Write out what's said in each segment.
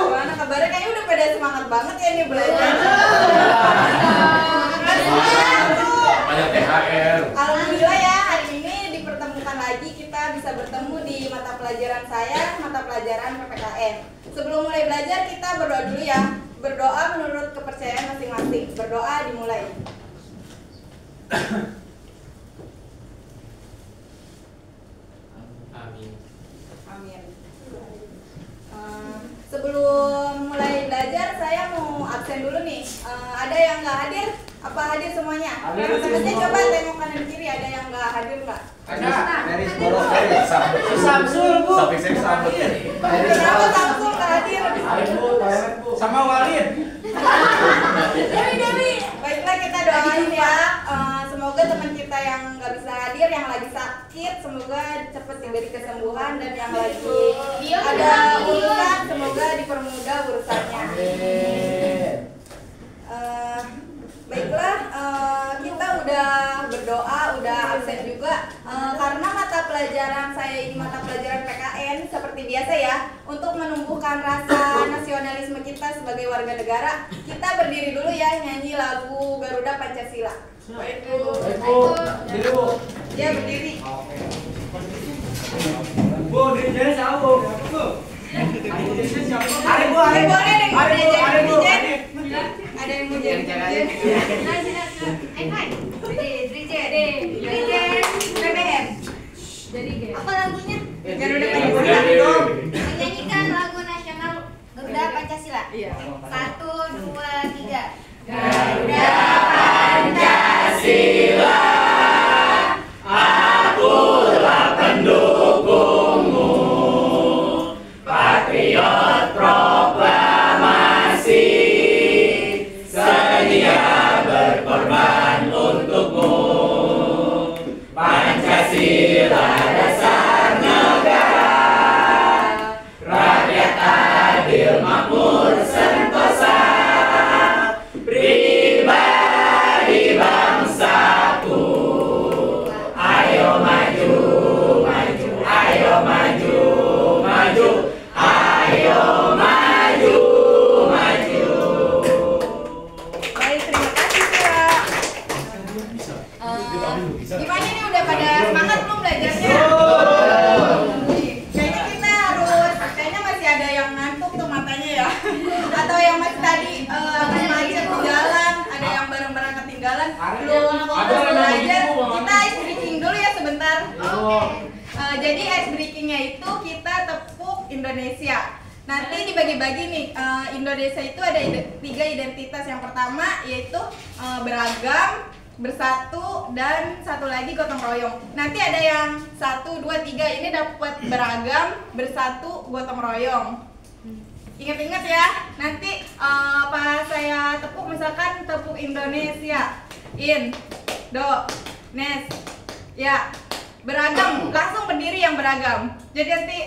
Gimana kabarnya? Kayaknya udah pada semangat banget ya nih belajar. Banyak THR. Alhamdulillah ya, hari ini dipertemukan lagi, kita bisa bertemu di mata pelajaran saya, mata pelajaran PPKN. Sebelum mulai belajar kita berdoa dulu ya. Berdoa menurut kepercayaan masing-masing. Berdoa dimulai. Amin. Amin. Sebelum mulai belajar saya mau absen dulu nih. Ada yang nggak hadir? Apa hadir semuanya? Teman-temannya coba tengok kanan kiri, ada yang nggak hadir nggak? Ada. Dari sekolah dari Samsul Bu. Sampai saya sambut. Kenapa Samsul nggak hadir? Sama Walid. Dewi. Baiklah kita doain ya. Semoga teman kita yang nggak bisa hadir, yang lagi sakit, semoga cepat diberi kesembuhan, dan yang lagi ada urusan semoga dipermudah urusannya. Baiklah, kita udah berdoa, udah absen juga karena mata pelajaran saya ini mata pelajaran PKN seperti biasa ya. Untuk menumbuhkan rasa nasionalisme kita sebagai warga negara, kita berdiri dulu ya, nyanyi lagu Garuda Pancasila. Baik Bu. Berdiri Bu. Ya berdiri. Bu, dirinya siapa Bu? Hari Bu. Boleh deh, Hari Bu. ada yang mau jadi. Apa lagunya? Garuda Pancasila. Menyanyikan lagu nasional Garuda Pancasila. Iya. 1, 2, 3. Garuda Pancasila, akulah pendukungmu, patriot proklamasi, sedia berkorban untukmu. Pancasila dasar negara, rakyat adil makmur sentosa, pribadi bangsaku. Ayo maju, maju, ayo maju, maju, ayo maju, maju. Baik, terima kasih Kak. Gimana nih, udah pada semangat belum belajarnya? Kayaknya kita harus, kayaknya masih ada yang ngantuk tuh matanya ya. Atau yang masih tadi agak macet di jalan, ada yang barang-barang ketinggalan, belum fokus belajar. Kita ice breaking dulu ya sebentar. Jadi ice breakingnya itu kita tepuk Indonesia. Nanti dibagi-bagi nih, Indonesia itu ada 3 identitas. Yang pertama yaitu beragam, bersatu, dan satu lagi gotong royong. Nanti ada yang 1, 2, 3 ini dapat beragam, bersatu, gotong royong. Ingat-ingat ya, nanti pas saya tepuk, misalkan tepuk Indonesia, Nes, ya, beragam, langsung berdiri yang beragam. Jadi nanti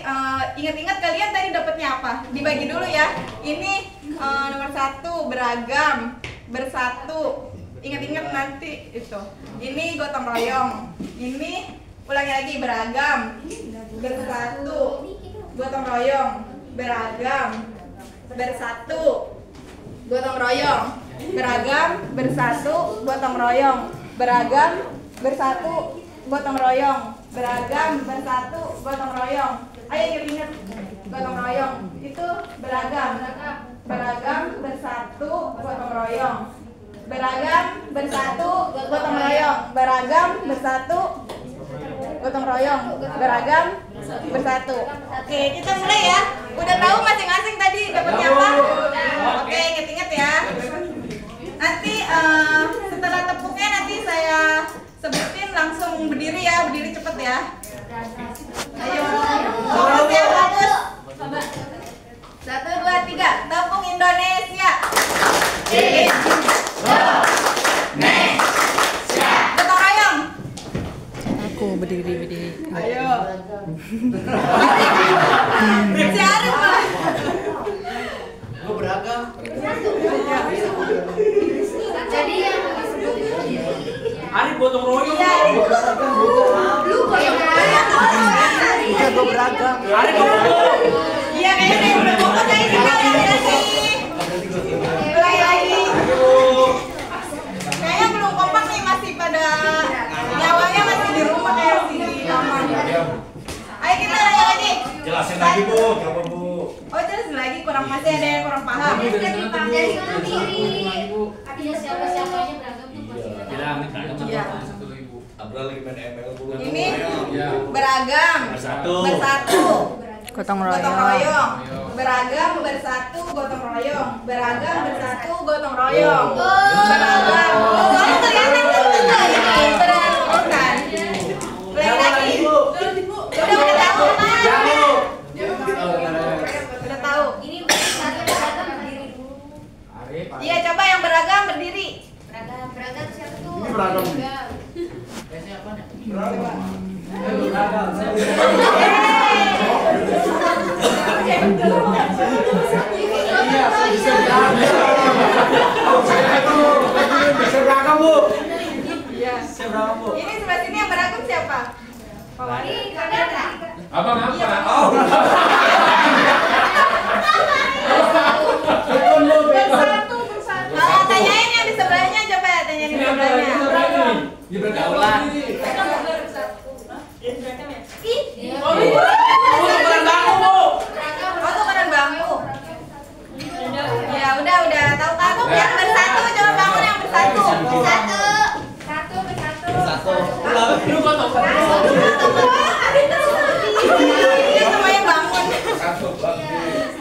ingat-ingat kalian tadi dapatnya apa? Dibagi dulu ya. Ini nomor 1 beragam, bersatu. Ingat-ingat nanti itu. Ini gotong royong. Ini ulangi lagi, beragam, bersatu, gotong royong, beragam, bersatu, gotong royong, beragam, bersatu, gotong royong, beragam, bersatu, gotong royong, beragam, bersatu, gotong royong. Ayo ingat-ingat, gotong royong itu beragam, beragam, bersatu, gotong royong, beragam, bersatu, gotong royong, beragam, bersatu, gotong royong, beragam, bersatu. Oke, kita mulai ya. Udah tahu masing-masing tadi dapatnya apa? Oke, ingat-ingat ya. Nanti setelah tepuknya nanti saya sebutin, langsung berdiri ya, berdiri cepet ya. Ayo, fokus ya, fokus. 1, 2, 3, tepuk Indonesia. Indonesia. Gotong royong. Aku berdiri. Ayo. Si Arif mah. Gue beragam. Jadi yang Arif gotong royong. Iya, lu goyang beragam. Iya kayaknya udah fokus aja kita lagi. Ulangi lagi. Kayaknya belum kompak nih, masih pada nyawanya masih di rumah kayak si Aman. Ayo kita ulangi lagi. Jelasin lagi Bu, coba Bu. Oh jelasin lagi, masih ada yang kurang paham. Dari kanan kiri. Artinya siapa-siapanya beragam tuh pasti beragam. Iya. Abra lagi main ML Bu. Ini beragam, Bersatu. Gotong gotong royong. royong. Beragam, bersatu, gotong royong. Beragam, bersatu, gotong royong. Beragam. Oh, kelihatan tuh ini berurutan. Ulangi lagi. Udah tahu Mas. Udah tahu. Ini satu beragam berdiri dulu. Iya, coba yang beragam berdiri. Beragam siapa tuh? Ini beragam. Beragam Bu. Iya. Ini sebelah sini yang beragam siapa? Ini kalian Abang apa? Bersatu. Tanyain yang di sebelahnya, coba tanyain di sebelahnya. Ini bergaulan. Oh, tukeran bangku. Ya udah tahu kamu yang bersatu, coba bangun yang bersatu. Satu. Iya semuanya bangun.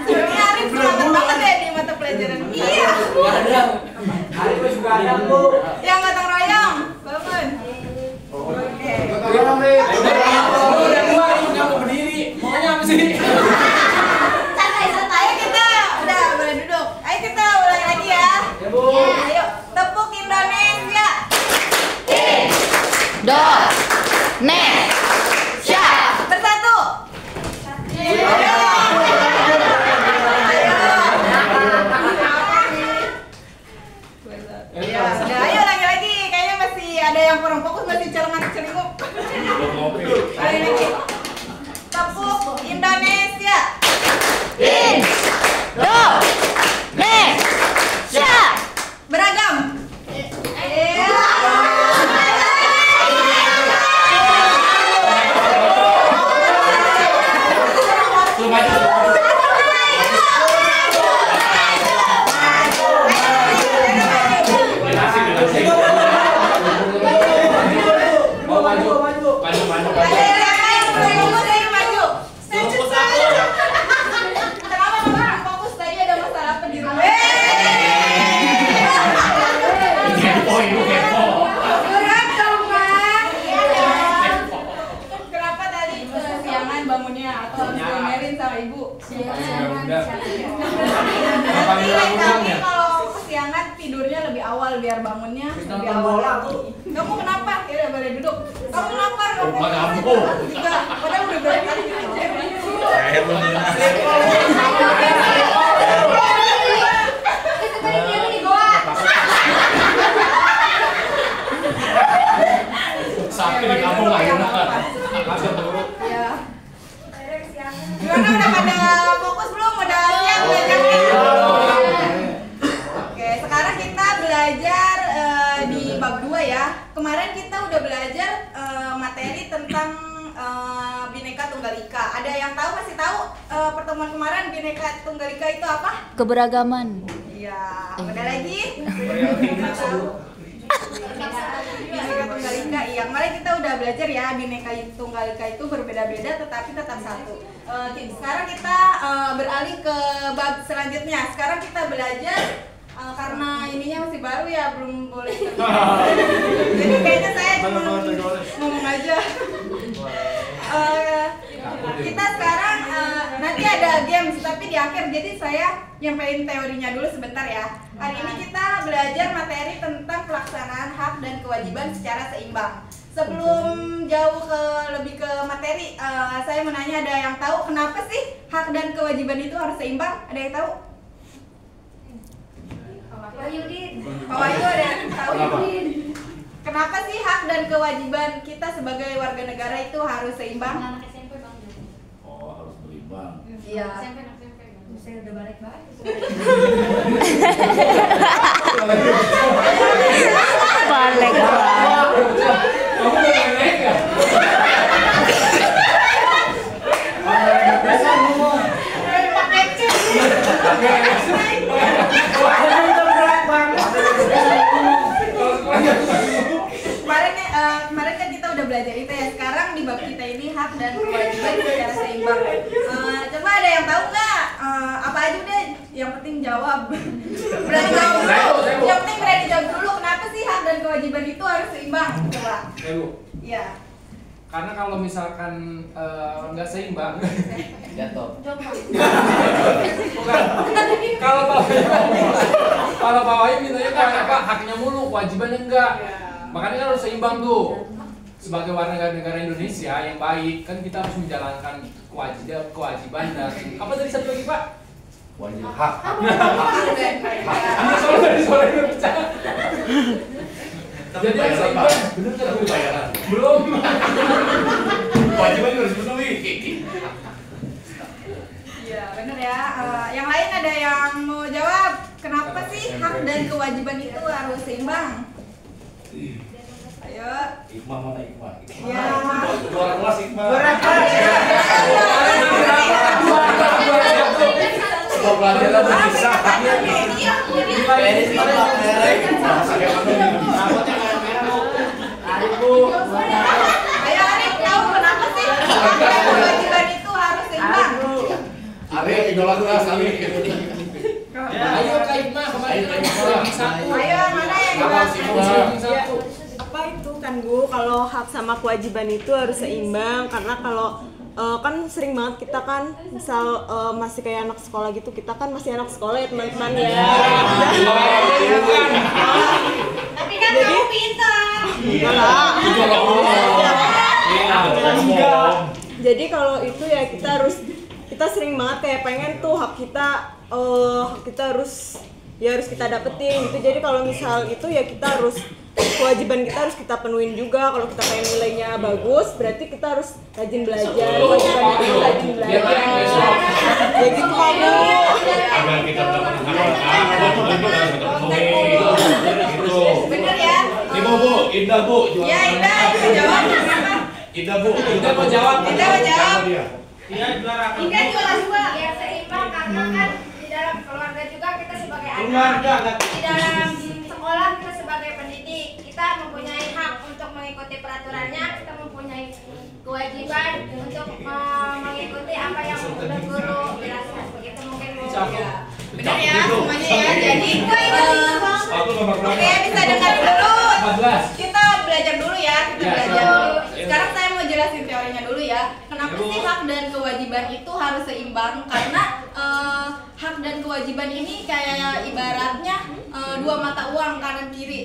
Ini Arif selamat banget ya di mata pelajaran. Iya. Yang gotong royong, bangun. Oke. Ayo kita udah boleh duduk. Ayo kita ulangi lagi ya. Ayo tepuk Indonesia. Indonesia. Bersatu. Ya, udah ayo lagi. Kayaknya masih ada yang kurang fokus, masih celengak-celinguk. Ulangi lagi. Tepuk Indonesia. Indonesia. Beragam. Kenapa tadi kesiangan bangunnya atau harus diomelin sama ibu? Tapi kalau kesiangan tidurnya lebih awal biar bangunnya lebih awal. Kamu kenapa? Ya udah boleh duduk. Kamu lapar? Kamu juga. Padahal udah berani. Sakit di kampung lagi Ya. Gimana udah pada fokus belum? Udah siap belajarnya? Oke, sekarang kita belajar di bab 2 ya. Kemarin kita udah belajar materi tentang Bhinneka Tunggal Ika. Ada yang tahu, masih tahu pertemuan kemarin Bhinneka Tunggal Ika itu apa? Keberagaman. Iya, ada lagi? Tahu. Bhinneka Tunggal Ika, iya. Kemarin kita udah belajar ya, Bhinneka Tunggal Ika itu berbeda-beda tetapi tetap satu. Sekarang kita beralih ke bab selanjutnya. Sekarang kita belajar karena ininya masih baru ya, belum boleh. Jadi kayaknya saya cuma ngomong aja. Kita sekarang nanti ada games tapi di akhir, jadi saya nyampein teorinya dulu sebentar ya. Hari ini kita belajar materi tentang pelaksanaan hak dan kewajiban secara seimbang. Sebelum jauh lebih ke materi, saya mau nanya, ada yang tahu kenapa sih hak dan kewajiban itu harus seimbang? Ada yang tahu? Pak Yudin. Pak Wahyu ada yang tahu? Kenapa sih hak dan kewajiban kita sebagai warga negara itu harus seimbang? Anak SMP Bang Yudin. seimbang. Iya. Saya udah balik-balik. Balik banget. Kamu udah naik ya? Kemarin kan kita udah belajar itu ya. Sekarang di bab kita ini hak dan kewajiban secara seimbang. Coba ada yang tahu nggak? Apa aja udah? Yang penting jawab. Berani jawab dulu. Yang penting berani jawab dulu. Kenapa sih hak dan kewajiban itu harus seimbang? Coba. Bu. Iya. Karena kalau misalkan nggak seimbang, Jatuh. bukan. Kalau bawahnya mintanya kan apa? Haknya mulu, kewajibannya enggak. Makanya kan harus seimbang tuh. Sebagai warga negara Indonesia yang baik, kan kita harus menjalankan kewajiban dan apa tadi satu lagi Pak? Wajib hak. Anda soal dari suara itu pecah. Jadi harus seimbang. Bener nggak Bu? Bayaran. Belum. Kewajiban harus dipenuhi. Iya, bener ya. Yang lain ada yang mau jawab? Kenapa sih hak dan kewajiban itu harus seimbang? Ayo. Hikmah mana hikmah? Ya. Juara kelas hikmah. Semua pelajaran bisa. Ayo Arif, tahu kenapa sih hak dan kewajiban itu harus seimbang? Arif idola kelas Arif. Ayo Kak Hikmah kemarin kan yang satu. Ayo, mana yang jawab? Yang satu. Apa itu kan Bu, kalau hak sama kewajiban itu harus seimbang, karena kalau kan sering banget kita kan misal masih kayak anak sekolah gitu, kita kan masih anak sekolah ya teman-teman ya. Tapi kan kamu pintar. Jadi kalau itu ya kita sering banget kayak pengen tuh hak kita harus kita dapetin gitu. Jadi kalau misal itu ya kita harus kewajiban kita harus kita penuhin juga. Kalau kita pengen nilainya bagus, berarti kita harus rajin belajar. Kewajiban kita rajin belajar. Ya gitu kamu. Agar kita Bener ya? Ini Bu, Indah Bu. Ya, Indah, itu jawab kenapa? Indah Bu. Indah mau jawab. Indah mau jawab. Indah juara 2. Ya seimbang karena kan di dalam keluarga juga kita sebagai anak. Di dalam sekolah kita sebagai pendidik, kita mempunyai hak untuk mengikuti peraturannya, kita mempunyai kewajiban untuk mengikuti apa yang guru jelaskan. Begitu mungkin Bu. Bener ya, semuanya ya. Jadi, oke, bisa dengar dulu. 14. Kita belajar dulu ya, kita Ya, belajar siap. dulu. Sekarang saya mau jelasin teorinya dulu ya. Kenapa sih hak dan kewajiban itu harus seimbang? Karena hak dan kewajiban ini kayak ibaratnya dua mata uang kanan kiri,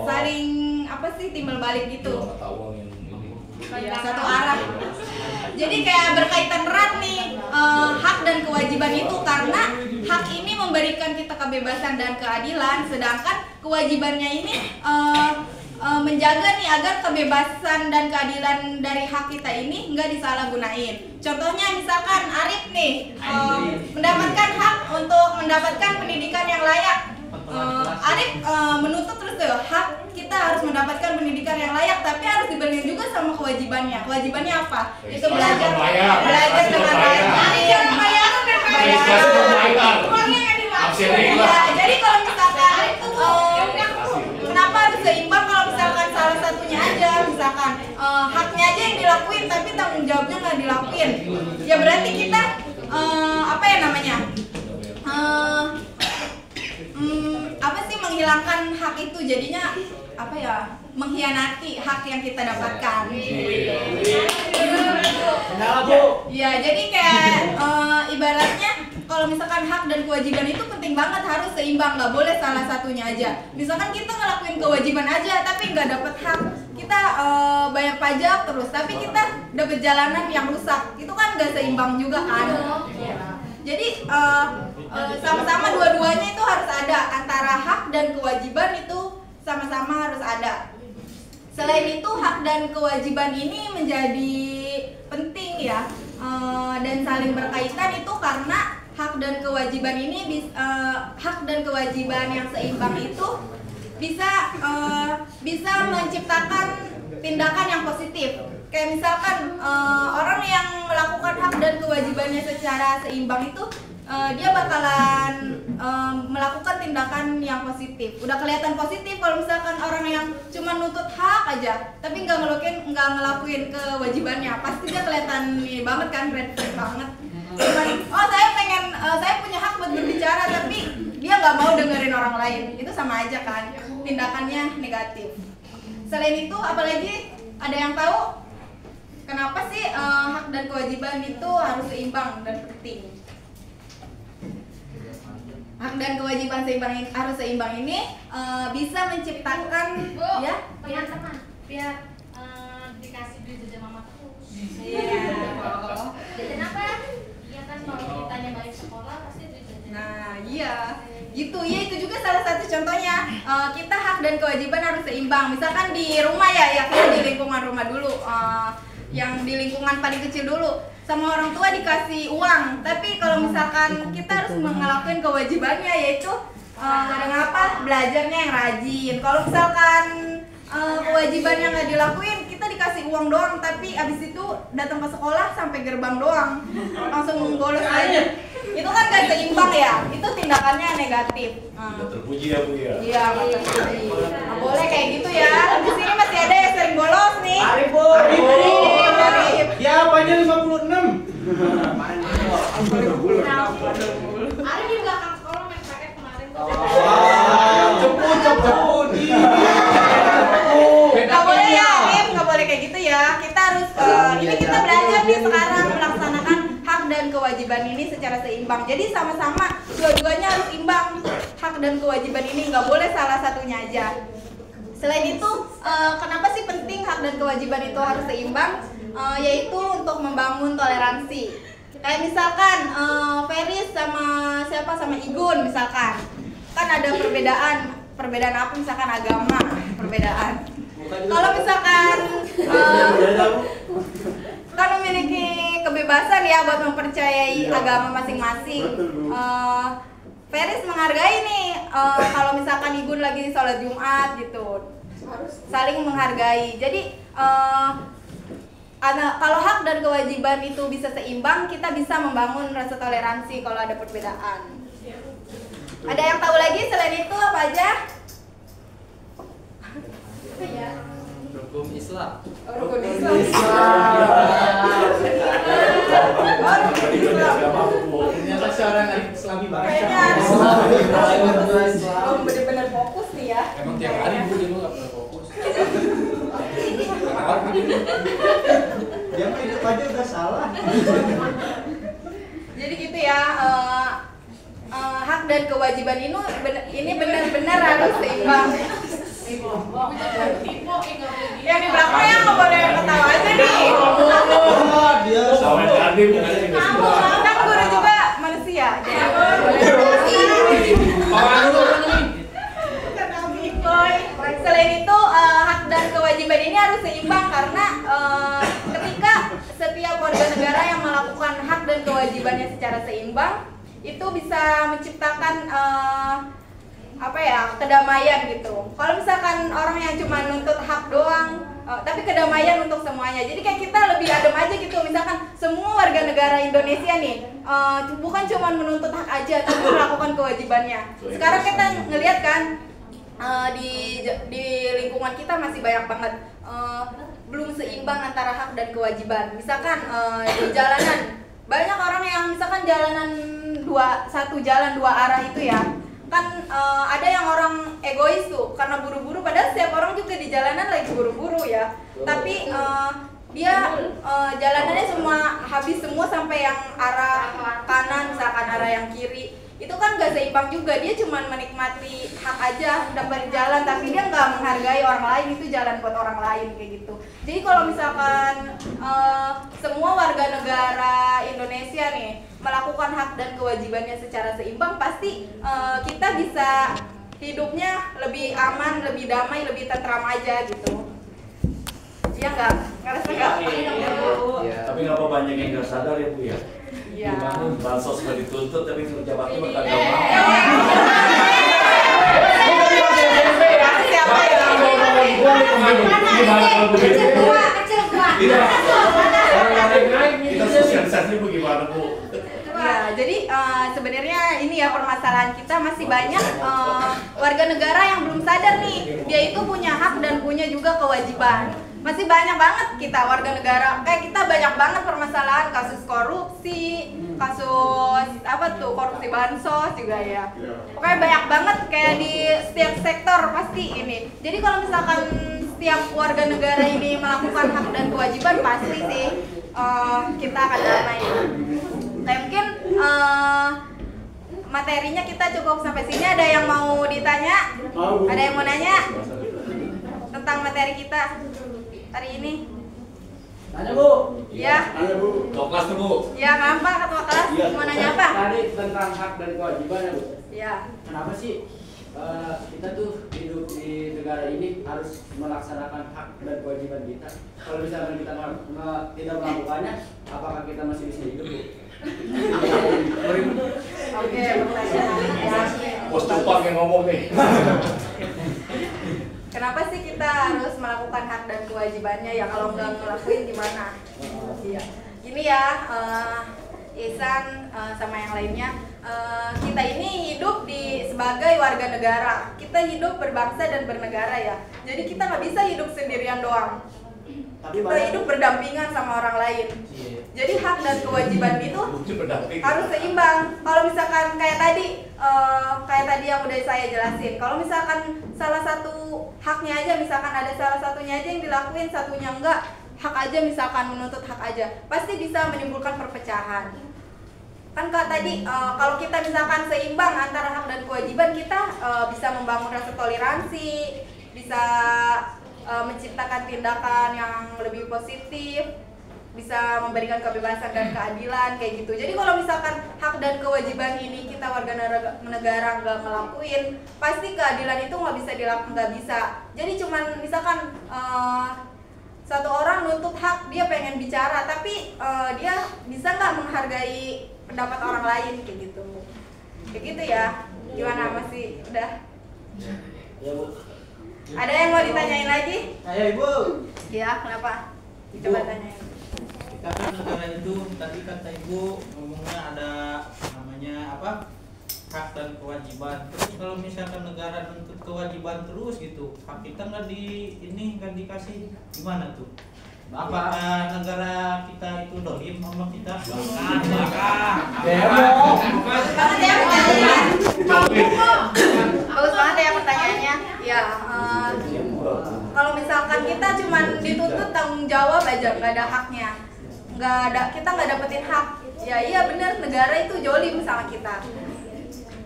saling apa sih timbal balik gitu. Satu arah. Jadi kayak berkaitan erat nih hak dan kewajiban itu, karena hak ini memberikan kita kebebasan dan keadilan, sedangkan kewajibannya ini menjaga nih agar kebebasan dan keadilan dari hak kita ini nggak disalahgunain. Contohnya misalkan Arif nih mendapatkan hak untuk mendapatkan pendidikan yang layak. Arif menuntut terus tuh hak kita harus mendapatkan pendidikan yang layak, tapi harus dibanding juga sama kewajibannya. Kewajibannya apa? Itu belajar dengan baik. Iya, bayaran dan bayaran. Uangnya yang dimaksud. Ya, jadi kalau misalkan kenapa harus seimbang? Kalau misalkan salah satunya aja, misalkan haknya aja yang dilakuin, tapi tanggung jawabnya nggak dilakuin, ya berarti kita apa ya namanya? Apa sih menghilangkan hak itu, jadinya apa ya, mengkhianati hak yang kita dapatkan. Ya jadi kayak ibaratnya kalau misalkan hak dan kewajiban itu penting banget, harus seimbang, nggak boleh salah satunya aja. Misalkan kita ngelakuin kewajiban aja tapi nggak dapet hak, kita bayar pajak terus tapi kita dapet jalanan yang rusak, itu kan nggak seimbang juga kan. Jadi sama-sama dua-duanya itu harus ada, antara hak dan kewajiban itu sama-sama harus ada. Selain itu hak dan kewajiban ini menjadi penting ya, dan saling berkaitan itu karena hak dan kewajiban ini hak dan kewajiban yang seimbang itu bisa menciptakan tindakan yang positif. Kayak misalkan orang yang melakukan hak dan kewajibannya secara seimbang itu dia bakalan melakukan tindakan yang positif. Udah kelihatan positif kalau misalkan orang yang cuma nuntut hak aja tapi nggak ngelakuin kewajibannya, pasti dia kelihatan nih banget kan, red flag banget. Cuman, saya punya hak buat berbicara tapi dia nggak mau dengerin orang lain, itu sama aja kan, tindakannya negatif. Selain itu apalagi ada yang tahu kenapa sih hak dan kewajiban itu harus seimbang dan penting? Hak dan kewajiban harus seimbang ini bisa menciptakan teman-teman biar dikasih duit jajan mama terus. Iya. Jajan apa? Iya kan kalau kitanya balik sekolah pasti duit jajan. Nah, iya. Gitu. Ya itu juga salah satu contohnya. Kita hak dan kewajiban harus seimbang. Misalkan di rumah ya kita di lingkungan rumah dulu. Yang di lingkungan paling kecil dulu. Sama orang tua dikasih uang, tapi kalau misalkan kita harus ngelakuin kewajibannya, yaitu dengan apa? Belajarnya yang rajin. Kalau misalkan kewajiban yang nggak dilakuin, kita dikasih uang doang, tapi abis itu datang ke sekolah sampai gerbang doang, langsung bolos aja. Itu kan gak seimbang ya, itu tindakannya negatif. Tidak terpuji ya Bu ya? Iya, nggak terpuji. Nggak boleh kayak gitu ya. Di sini masih ada yang sering bolos nih. Arif Bu. Arif. Ya apanya 56? Ari di belakang sekolah main paket kemarin. Ceput. Nggak boleh ya, Im, nggak boleh kayak gitu ya. Kita harus, ini kita belajar nih sekarang melaksanakan hak dan kewajiban ini secara seimbang. Jadi sama-sama, dua-duanya harus imbang. Hak dan kewajiban ini nggak boleh salah satunya aja. Selain itu, kenapa sih penting hak dan kewajiban itu harus seimbang? Yaitu untuk membangun toleransi. Kayak misalkan Feris sama Igun misalkan, kan ada perbedaan apa, misalkan agama, perbedaan. Kalau misalkan kan memiliki kebebasan ya buat mempercayai agama masing-masing. Feris menghargai nih kalau misalkan Igun lagi sholat Jumat gitu, saling menghargai. Jadi kalau hak dan kewajiban itu bisa seimbang, kita bisa membangun rasa toleransi kalau ada perbedaan. Ada yang tahu lagi selain itu apa aja? Ya. Rukun Islam. Rukun Islam. Ternyata seorang Islami banget. Kayaknya harus benar-benar fokus nih ya. Emang tiap hari Bu dia nggak pernah fokus. Dia mah hidup aja udah salah. Jadi gitu ya, hak dan kewajiban ini benar-benar harus seimbang. Yang di belakangnya nggak boleh ketawa aja nih. Dia Sama tadi bukan sih. Kan guru juga manusia. Selain itu, hak dan kewajiban ini harus seimbang karena ketika setiap warga negara yang melakukan hak dan kewajibannya secara seimbang, itu bisa menciptakan kedamaian gitu. Kalau misalkan orang yang cuma nuntut hak doang, tapi kedamaian untuk semuanya. Jadi kayak kita lebih adem aja gitu. Misalkan semua warga negara Indonesia nih, bukan cuma menuntut hak aja, tapi melakukan kewajibannya. Sekarang kita ngelihat kan, di lingkungan kita masih banyak banget belum seimbang antara hak dan kewajiban. Misalkan di jalanan banyak orang yang misalkan jalanan satu jalan dua arah itu ya. Kan ada yang orang egois tuh karena buru-buru, padahal setiap orang juga di jalanan lagi buru-buru ya. Tapi dia jalanannya semua habis semua sampai yang arah kanan, misalkan arah yang kiri. Itu kan gak seimbang juga, dia cuma menikmati hak aja dapat jalan, tapi dia nggak menghargai orang lain, itu jalan buat orang lain kayak gitu. Jadi kalau misalkan semua warga negara Indonesia nih melakukan hak dan kewajibannya secara seimbang, pasti kita bisa hidupnya lebih aman, lebih damai, lebih tentram aja gitu. Iya nggak? Ngerasa nggak? Iya. Tapi ngapa banyak yang nggak sadar ya Bu ya? Iya. Bansos nggak dituntut tapi kerja bakti bakal nggak mau. Siapa ya? Kecil gua. Kita sosialisasi bagaimana Bu? Ya, jadi sebenarnya ini ya permasalahan kita masih banyak warga negara yang belum sadar nih, dia itu punya hak dan punya juga kewajiban. Masih banyak banget kita warga negara, kayak kita banyak banget permasalahan kasus korupsi, kasus apa tuh korupsi bansos juga ya. Pokoknya banyak banget kayak di setiap sektor pasti ini. Jadi kalau misalkan setiap warga negara ini melakukan hak dan kewajiban pasti sih kita akan damai. Nah, mungkin materinya kita cukup sampai sini. Ada yang mau ditanya? Ada yang mau nanya tentang materi kita hari ini? Tanya Bu. Ya. Tanya Bu. Kelas tuh Bu. Ya, kenapa ketua kelas? Mau nanya apa? Tadi tentang hak dan kewajiban ya Bu. Ya. Kenapa sih kita tuh hidup di negara ini harus melaksanakan hak dan kewajiban kita? Kalau misalkan kita tidak melakukannya, apakah kita masih bisa hidup Bu? Oke, pertanyaan ya. Bos Tupak yang ngomong nih. Kenapa sih kita harus melakukan hak dan kewajibannya ya? Kalau nggak ngelakuin gimana? Iya. Gini ya, Ihsan sama yang lainnya, kita ini hidup sebagai warga negara. Kita hidup berbangsa dan bernegara ya. Jadi kita nggak bisa hidup sendirian doang. Kita hidup berdampingan sama orang lain. Jadi hak dan kewajiban itu harus seimbang. Kalau misalkan kayak tadi yang udah saya jelasin, kalau misalkan salah satu haknya aja, misalkan ada salah satunya aja yang dilakuin, satunya enggak, hak aja misalkan menuntut hak aja, pasti bisa menimbulkan perpecahan. Kan Kak tadi kalau kita misalkan seimbang antara hak dan kewajiban, kita bisa membangun rasa toleransi, bisa menciptakan tindakan yang lebih positif, bisa memberikan kebebasan dan keadilan kayak gitu. Jadi kalau misalkan hak dan kewajiban ini kita warga negara nggak ngelakuin, pasti keadilan itu nggak bisa dilakukan, nggak bisa. Jadi cuman misalkan satu orang nuntut hak, dia pengen bicara, tapi dia bisa nggak menghargai pendapat orang lain kayak gitu. Kayak gitu ya. Gimana, masih udah? Ya Bu. Ada yang mau ditanyain lagi? Ayo Ibu. Ya, kenapa? Coba tanyain. Kita kan negara itu tadi kata Ibu ngomongnya ada namanya apa, hak dan kewajiban. Terus kalau misalkan negara nuntut kewajiban terus gitu, hak kita nggak dikasih, gimana tuh? Apakah negara kita itu dolim sama kita? Bagus banget ya pertanyaannya. Bagus banget ya pertanyaannya. Ya, kalau misalkan kita cuma dituntut tanggung jawab aja, nggak ada haknya, kita nggak dapetin hak. Ya iya benar, negara itu jolim sama kita.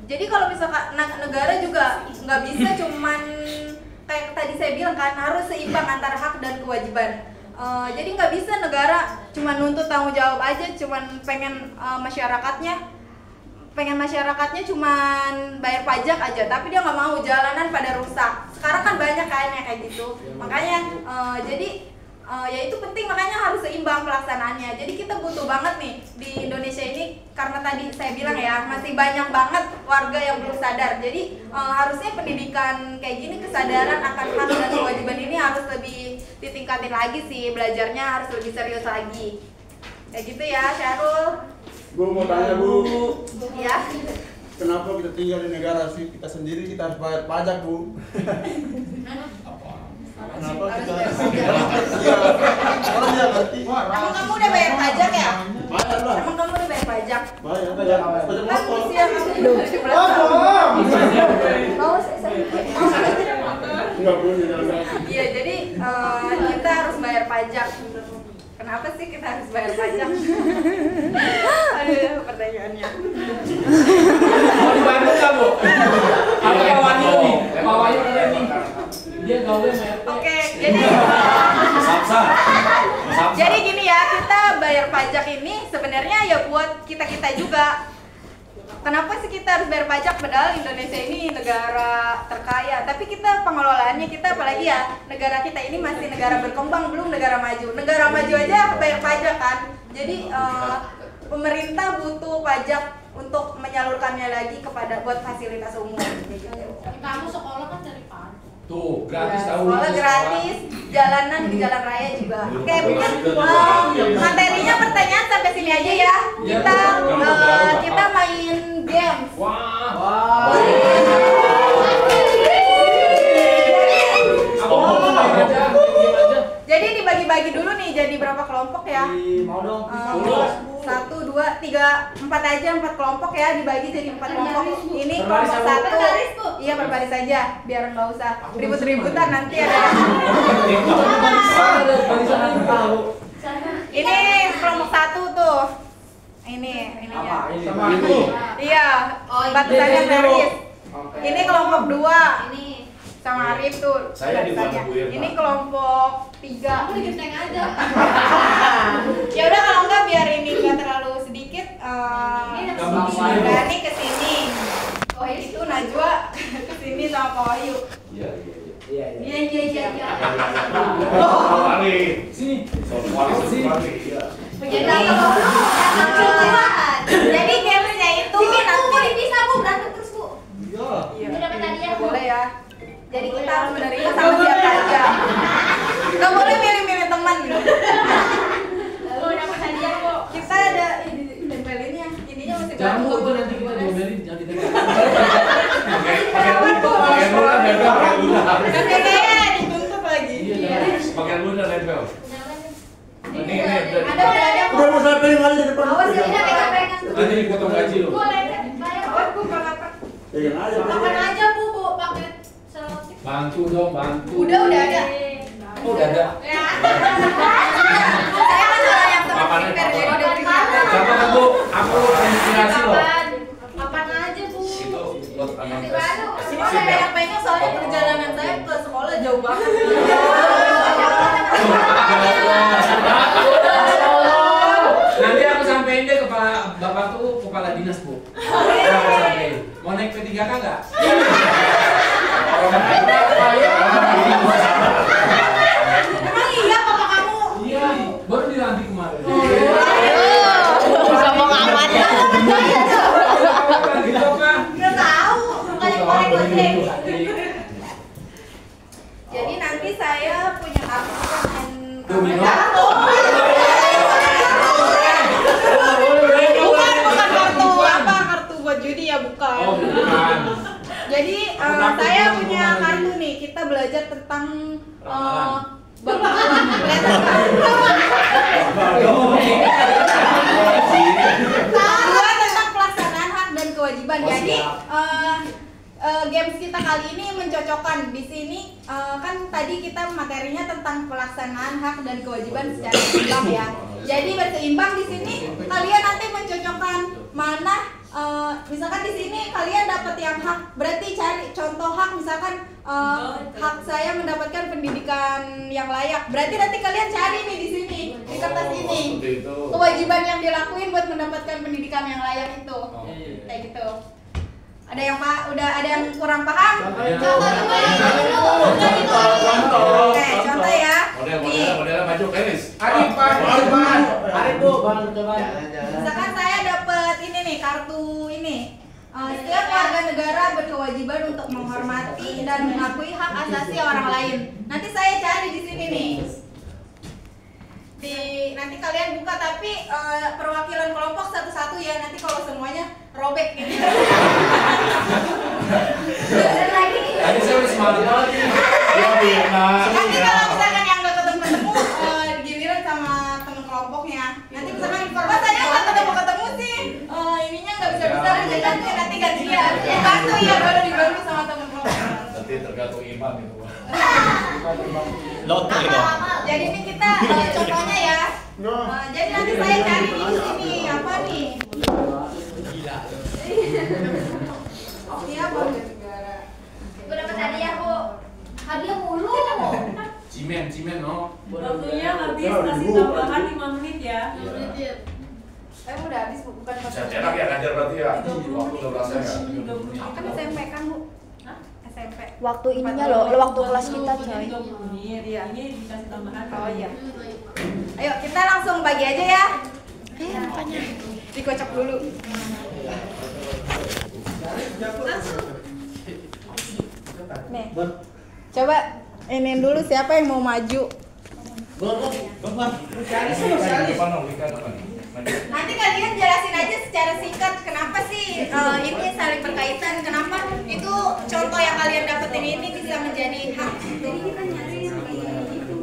Jadi kalau misalkan negara juga nggak bisa cuman kayak tadi saya bilang kan, harus seimbang antara hak dan kewajiban. Jadi nggak bisa negara cuma nuntut tanggung jawab aja, cuman pengen masyarakatnya cuman bayar pajak aja, tapi dia nggak mau jalanan pada rusak. Sekarang kan banyak kayaknya kayak gitu. Makanya ya itu penting, makanya harus seimbang pelaksanaannya. Jadi kita butuh banget nih di Indonesia ini, karena tadi saya bilang ya masih banyak banget warga yang belum sadar. Jadi harusnya pendidikan kayak gini, kesadaran akan hak dan kewajiban ini harus lebih ditingkatin lagi sih, belajarnya harus lebih serius lagi. Kayak gitu ya, Syahrul. Bu mau tanya Bu. Iya. Kenapa kita tinggal di negara sih kita sendiri, kita harus bayar pajak Bu? Kenapa kita harus bayar pajak? Kalau dia ngerti. Emang kamu udah bayar pajak ya? Bayar lah. Emang kamu udah bayar pajak? Bayar pajak Kan motor. usia kamu udah 17 tahun. Mau Enggak boleh jalan kaki. Iya, jadi kita harus bayar pajak. Kenapa sih kita harus bayar pajak? Aduh, pertanyaannya. Mau dibantu nggak Bu? Apa Pak Wahyu nih? Pak Wahyu ada nih. Dia gaulnya sama RT. Oke, jadi jadi gini ya, kita bayar pajak ini sebenarnya ya buat kita-kita juga. Kenapa sih kita harus bayar pajak, padahal Indonesia ini negara terkaya, tapi kita pengelolaannya, kita apalagi ya negara kita ini masih negara berkembang, belum negara maju. Negara maju aja bayar pajak kan, Jadi pemerintah butuh pajak untuk menyalurkannya lagi kepada buat fasilitas umum. Kamu sekolah kan dari pajak. Tuh, gratis tahu. Sekolah gratis, jalanan di jalan raya juga. Oke, mungkin materinya pertanyaan sampai sini aja ya. Kita main games. Wah. Jadi dibagi-bagi dulu nih, jadi berapa kelompok ya? Mau dong. 1, 2, 3, 4 aja, 4 kelompok ya, dibagi jadi 4 kelompok. Ini Berbaris kelompok apa? 1. Iya, berbaris aja, biar nggak usah ribut-ributan nanti ada. Ini kelompok 1 tuh. Ininya. Sama aku. Iya, batasannya garis. Ini kelompok 2. Ini. Sama Arif tuh. Saya di batasannya. bawah Bu Irma. Ini kelompok 3. Kamu digenteng aja. Ya udah kalau enggak biar ini enggak terlalu sedikit. Dani ke sini. Oh itu Najwa ke sini sama Pak Wahyu. Iya. Iya. Mari. Sini. Jadi gamesnya itu nanti bisa Bu berantem terus Bu. iya. Itu dapat hadiah, Bu. Boleh ya. Jadi kita harus menerima sama siapa aja. Nggak boleh milih-milih teman. Bu dapat hadiah Bu. Kita ada tempelinnya. Ininya masih Jangan baru. lupa nanti kita diomelin, jangan ditanya. Kan kayaknya dituntut lagi. Pakai ludah nempel. Ini Ada. Udah mau saya pilih aja di depan. Awas ya tidak pegang-pegang. Nanti dipotong gaji loh. Boleh bayar. Oh, bukan apa? Pegang aja. Makan aja Bu pakai selotip. Bantu dong, bantu. Udah ada. Oh, udah ada. Ya. Saya kan orang yang Makan prepare aja. jadi udah prepare. Siapa kan Bu? Aku inspirasi loh. Makan aja Bu. Itu buat anak Masih baru. Ini saya yang pengen soalnya perjalanan saya ke sekolah jauh banget. Nanti aku sampein deh ke Bapak tuh kepala dinas Bu. Aku sampein. Mau naik P3K nggak? Emang iya papa kamu? Iya, baru dilantik kemarin. Sombong amat. Gitu kan? Nggak tahu. Makanya kemarin goceng. Jadi nanti saya punya kartu main Domino. Bukan kartu apa, kartu buat judi ya bukan. Oh, bukan. Jadi saya punya kartu nih, kita belajar tentang Kedua tentang pelaksanaan hak dan kewajiban. Jadi games kita kali ini mencocokkan di sini kan tadi kita materinya tentang pelaksanaan hak dan kewajiban secara seimbang ya. Jadi berseimbang di sini kalian nanti mencocokkan mana misalkan di sini kalian dapat yang hak, berarti cari contoh hak, misalkan hak saya mendapatkan pendidikan yang layak, berarti nanti kalian cari nih di sini di kertas ini kewajiban yang dilakuin buat mendapatkan pendidikan yang layak itu, kayak gitu. Ada yang udah ada yang kurang paham? Contoh dulu ya. Oke, contoh ya. Modelnya maju Elis. Arif Bu, Bang coba. Misalkan saya dapat ini nih kartu ini. Setiap warga negara berkewajiban untuk menghormati dan mengakui hak asasi orang lain. Nanti saya cari di sini nih. Nanti kalian buka tapi perwakilan kelompok satu-satu ya. Nanti kalau semuanya robek gitu. Tadi saya udah semangat banget nih. Nanti kalau misalkan yang nggak ketemu giliran sama temen kelompoknya. Nanti misalkan korban saya nggak ketemu sih. Ininya nggak bisa nanti gantian. Bantu ya baru dibantu sama temen kelompok. Nanti tergantung imam itu. Jadi ini kita contohnya ya. Jadi nanti saya cari di sini apa nih? Ini apa negara? Bu dapat hadiah Bu. Hadiah mulu. Cimen no. Waktunya habis, kasih tambahan 5 menit ya. Saya udah habis Bu, bukan Saya cerak ya ngajar berarti ya. Waktu udah berasa ya. kan SMP kan Bu? SMP. Waktu ininya loh, waktu kelas kita coy. 30 menit. Iya. Ini dikasih tambahan. Oh iya. Ayo kita langsung bagi aja ya. Dikocok dulu. Nih. Coba ini dulu siapa yang mau maju. Nanti kalian jelasin aja secara singkat kenapa sih ini saling berkaitan, kenapa itu contoh yang kalian dapetin ini bisa menjadi hak. Jadi kita nyari yang itu.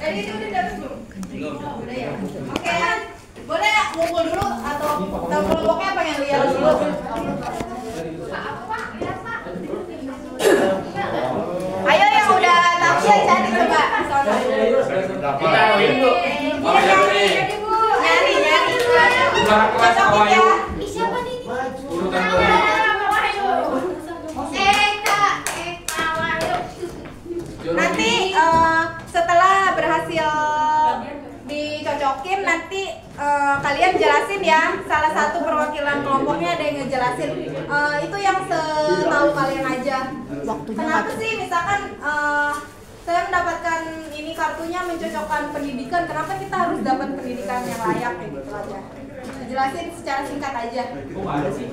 Tadi itu udah dapet belum? Belum. Udah ya. Oke. Boleh ya ngumpul dulu atau kelompoknya pengen lihat dulu? Ayo yang udah tampil cari coba. Nyari. Cocokin ya. Siapa nih? Nanti setelah berhasil dicocokin nanti kalian jelasin ya, salah satu perwakilan kelompoknya ada yang ngejelasin itu yang setahu kalian aja. Kenapa sih misalkan saya mendapatkan ini kartunya mencocokkan pendidikan, kenapa kita harus dapat pendidikan yang layak kayak gitu aja. Jelasin secara singkat aja. Ada sih.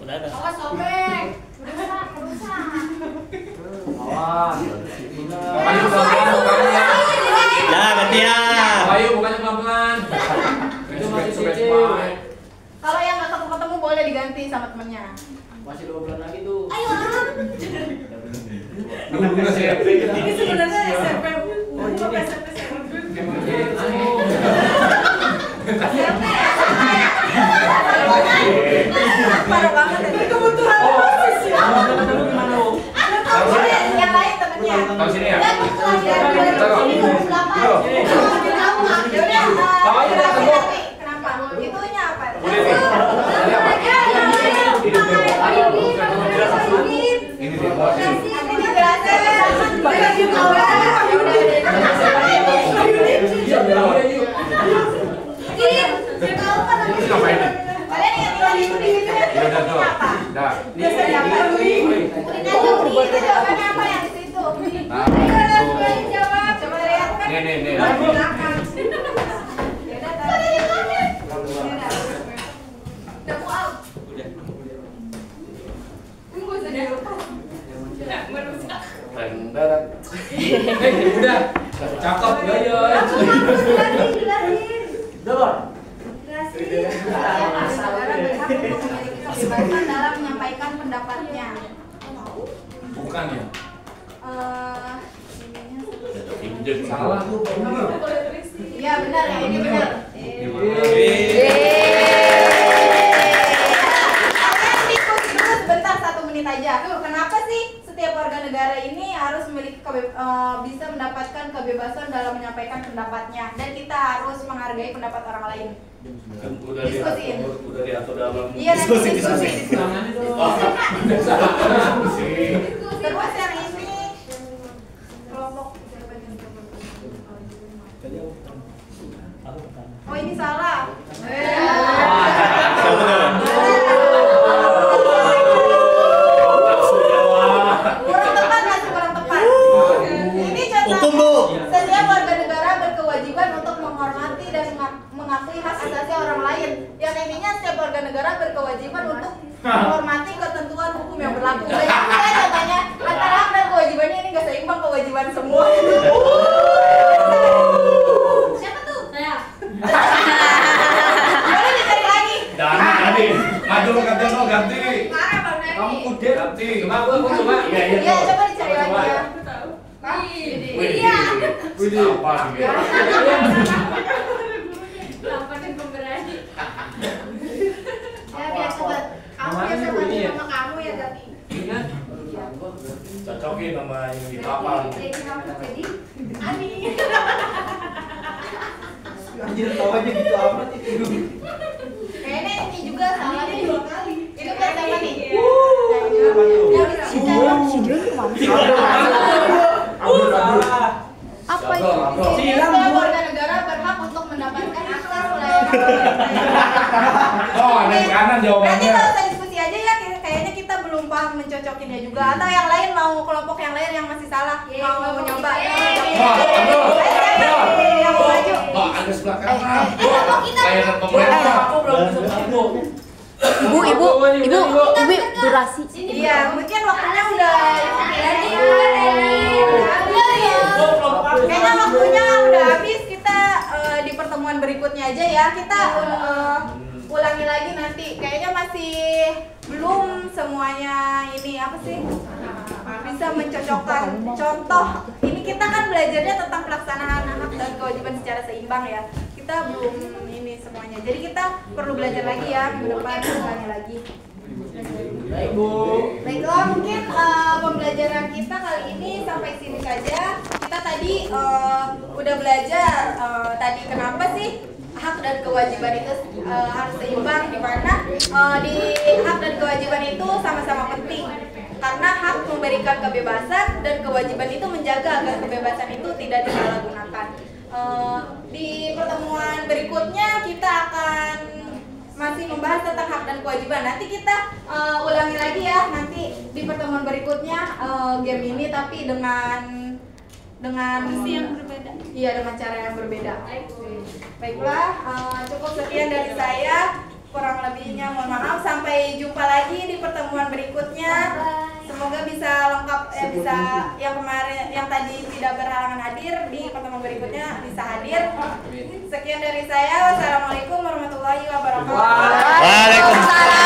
Udah ada. Awas sobek. Udah rusak. Awas. Nah, gantian. Ayo bukannya pelan-pelan. Itu masih kecil. Kalau yang nggak ketemu boleh diganti sama temennya. Masih 2 bulan lagi tuh. Ayo. Ini sebenarnya SMP. Parah banget ya. Kebutuhan yang lain temennya. Tahu sini ya? Kenapa? Itunya apa? Ini dia. Udah, cakep ya. Kebebasan dalam menyampaikan pendapatnya. Bukan ya? Salah. Iya benar ya, ini benar. Kalian diskusi dulu sebentar 1 menit aja. Kenapa sih setiap warga negara ini harus memiliki bisa mendapatkan kebebasan dalam menyampaikan pendapatnya dan kita harus menghargai pendapat orang lain? Udah diatur dalam. Iya, diskusi. Terus yang ini kelompok. Oh ini salah. Kurang tepat. Ini contoh. Setiap warga negara berkewajiban untuk menghormati dan mengakui hak asasi orang lain. Yang intinya setiap warga negara berkewajiban untuk menghormati ketentuan hukum yang berlaku. Saya contohnya antara hak dan kewajibannya ini nggak seimbang kewajiban semua. Siapa tuh? Saya. Boleh dicari lagi. Ganti. Maju ganti. Marah Bang Nani. Kamu udah ganti. Coba. Iya, coba dicari lagi ya. Iya. Apa sih? Lamparin pemberani. Ya biar sobat. Kamu ya sobat sama kamu ya tapi. Cocokin sama yang di kapal. Jadi kamu jadi Ani. Anjir tawanya gitu amat itu. Kayaknya ini juga salah nih 2 kali. Itu buat siapa nih? Si Jun kemana? Apa itu? Setiap warga negara berhak Oh, ada di kanan Berarti jawabannya. kalau kita diskusi aja ya, kayaknya kita belum paham mencocokinnya juga. Atau yang lain mau kelompok yang lain yang masih salah mau nyoba. Yang mau maju. Wah, ada sebelah kanan. kelompok kita. Layanan pemerintah. Aku belum bisa ibu. Ibu, durasi. Iya, mungkin waktunya udah kayaknya waktunya udah habis. Kita di pertemuan berikutnya aja ya. Kita ulangi lagi nanti. Kayaknya masih belum semuanya ini apa sih? Bisa mencocokkan contoh. Ini kita kan belajarnya tentang pelaksanaan hak dan kewajiban secara seimbang ya. Kita belum ini semuanya. Jadi kita perlu belajar lagi ya minggu depan ulangi lagi. Baik Bu. Baiklah, mungkin pembelajaran kita kali ini sampai sini saja. Kita tadi udah belajar tadi kenapa sih hak dan kewajiban itu harus seimbang, di mana di hak dan kewajiban itu sama-sama penting. Karena hak memberikan kebebasan dan kewajiban itu menjaga agar kebebasan itu tidak disalahgunakan. Di pertemuan berikutnya kita akan masih membahas tentang hak dan kewajiban. Nanti kita ulangi lagi ya nanti di pertemuan berikutnya game ini, tapi dengan yang berbeda. Iya, dengan cara yang berbeda. Baiklah, cukup sekian dari saya. Kurang lebihnya mohon maaf. Sampai jumpa lagi di pertemuan berikutnya. Semoga bisa lengkap, bisa yang kemarin, yang tadi tidak berhalangan hadir di pertemuan berikutnya bisa hadir. Sekian dari saya. Wassalamualaikum warahmatullahi wabarakatuh. Waalaikumsalam.